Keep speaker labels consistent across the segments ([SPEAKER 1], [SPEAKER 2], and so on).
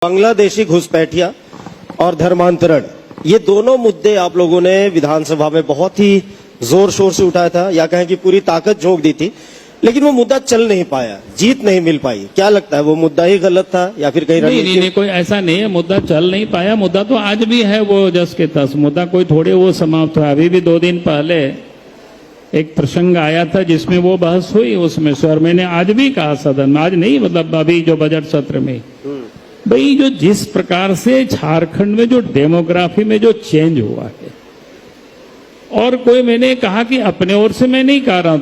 [SPEAKER 1] बांग्लादेशी घुसपैठिया और धर्मांतरण, ये दोनों मुद्दे आप लोगों ने विधानसभा में बहुत ही जोर शोर से उठाया था, या कहें कि पूरी ताकत झोंक दी थी, लेकिन वो मुद्दा चल नहीं पाया, जीत नहीं मिल पाई। क्या लगता है, वो मुद्दा ही गलत था या फिर कहीं
[SPEAKER 2] नहीं, कोई ऐसा नहीं है, मुद्दा चल नहीं पाया। मुद्दा तो आज भी है वो जस के तस, मुद्दा कोई थोड़े वो समाप्त हुआ। अभी भी 2 दिन पहले एक प्रसंग आया था जिसमें वो बहस हुई उसमें से, और मैंने आज भी कहा सदन में, आज नहीं मतलब अभी जो बजट सत्र में, भाई जो जिस प्रकार से झारखंड में जो डेमोग्राफी में जो चेंज हुआ है, और कोई मैंने कहा कि अपने ओर से मैं नहीं कह रहा,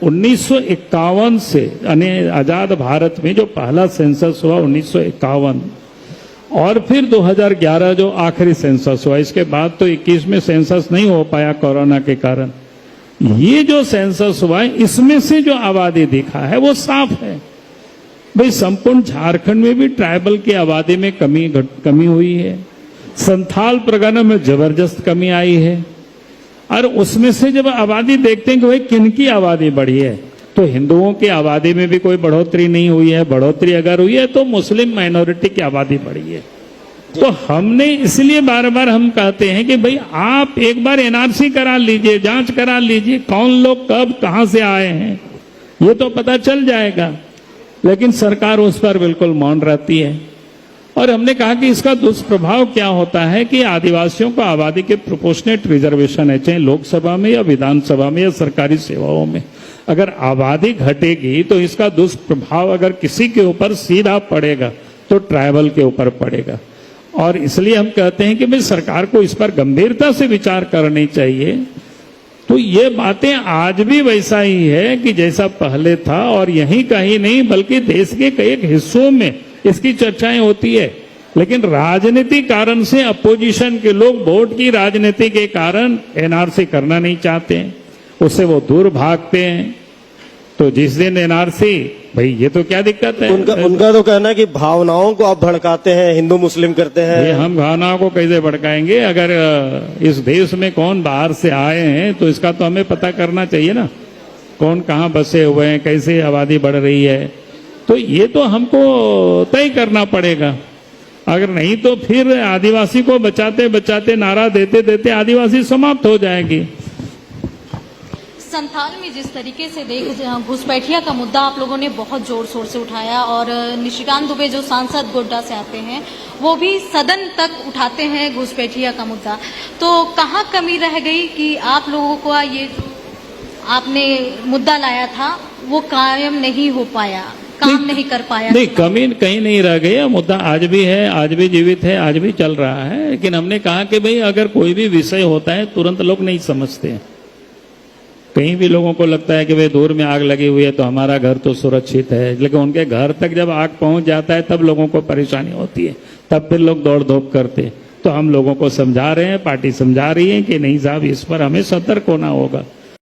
[SPEAKER 2] 1951 से यानी आजाद भारत में जो पहला सेंसस हुआ 1951, और फिर 2011 जो आखिरी सेंसस हुआ, इसके बाद तो 21 में सेंसस नहीं हो पाया कोरोना के कारण। ये जो सेंसस हुआ है इसमें से जो आबादी दिखा है वो साफ है भाई, संपूर्ण झारखंड में भी ट्राइबल की आबादी में कमी हुई है, संथाल परगना में जबरदस्त कमी आई है। और उसमें से जब आबादी देखते हैं कि भाई किन की आबादी बढ़ी है, तो हिंदुओं की आबादी में भी कोई बढ़ोतरी नहीं हुई है, बढ़ोतरी अगर हुई है तो मुस्लिम माइनॉरिटी की आबादी बढ़ी है। तो हमने इसलिए बार बार हम कहते हैं कि भाई आप एक बार एनआरसी करा लीजिए, जांच करा लीजिए, कौन लोग कब कहां से आए हैं ये तो पता चल जाएगा, लेकिन सरकार उस पर बिल्कुल मौन रहती है। और हमने कहा कि इसका दुष्प्रभाव क्या होता है कि आदिवासियों को आबादी के प्रोपोर्शनेट रिजर्वेशन है, चाहे लोकसभा में या विधानसभा में या सरकारी सेवाओं में, अगर आबादी घटेगी तो इसका दुष्प्रभाव अगर किसी के ऊपर सीधा पड़ेगा तो ट्राइबल के ऊपर पड़ेगा। और इसलिए हम कहते हैं कि भाई सरकार को इस पर गंभीरता से विचार करनी चाहिए। तो ये बातें आज भी वैसा ही है कि जैसा पहले था, और यहीं कहीं नहीं बल्कि देश के कई हिस्सों में इसकी चर्चाएं होती है, लेकिन राजनीति कारण से अपोजिशन के लोग वोट की राजनीति के कारण एनआरसी करना नहीं चाहते हैं, उससे वो दूर भागते हैं। तो जिस दिन एनआरसी, भाई ये तो क्या दिक्कत है,
[SPEAKER 1] उनका तो कहना है कि भावनाओं को आप भड़काते हैं, हिंदू मुस्लिम करते हैं।
[SPEAKER 2] ये हम भावनाओं को कैसे भड़काएंगे? अगर इस देश में कौन बाहर से आए हैं तो इसका तो हमें पता करना चाहिए ना, कौन कहाँ बसे हुए हैं, कैसे आबादी बढ़ रही है, तो ये तो हमको तय करना पड़ेगा। अगर नहीं तो फिर आदिवासी को बचाते बचाते, नारा देते देते आदिवासी समाप्त हो जाएगी।
[SPEAKER 3] संथाल में जिस तरीके से घुसपैठिया का मुद्दा आप लोगों ने बहुत जोर शोर से उठाया, और निशिकांत दुबे जो सांसद गोड्डा से आते हैं वो भी सदन तक उठाते हैं घुसपैठिया का मुद्दा, तो कहाँ कमी रह गई कि आप लोगों को ये आपने मुद्दा लाया था वो कायम नहीं हो पाया, काम नहीं कर पाया?
[SPEAKER 2] नहीं, कमी कहीं नहीं रह गई, मुद्दा आज भी है, आज भी जीवित है, आज भी चल रहा है। लेकिन हमने कहा कि भाई अगर कोई भी विषय होता है तुरंत लोग नहीं समझते हैं। कहीं भी लोगों को लगता है कि भाई दूर में आग लगी हुई है तो हमारा घर तो सुरक्षित है, लेकिन उनके घर तक जब आग पहुंच जाता है तब लोगों को परेशानी होती है, तब फिर लोग दौड़ धूप करते। तो हम लोगों को समझा रहे हैं, पार्टी समझा रही है कि नहीं साहब, इस पर हमें सतर्क होना होगा।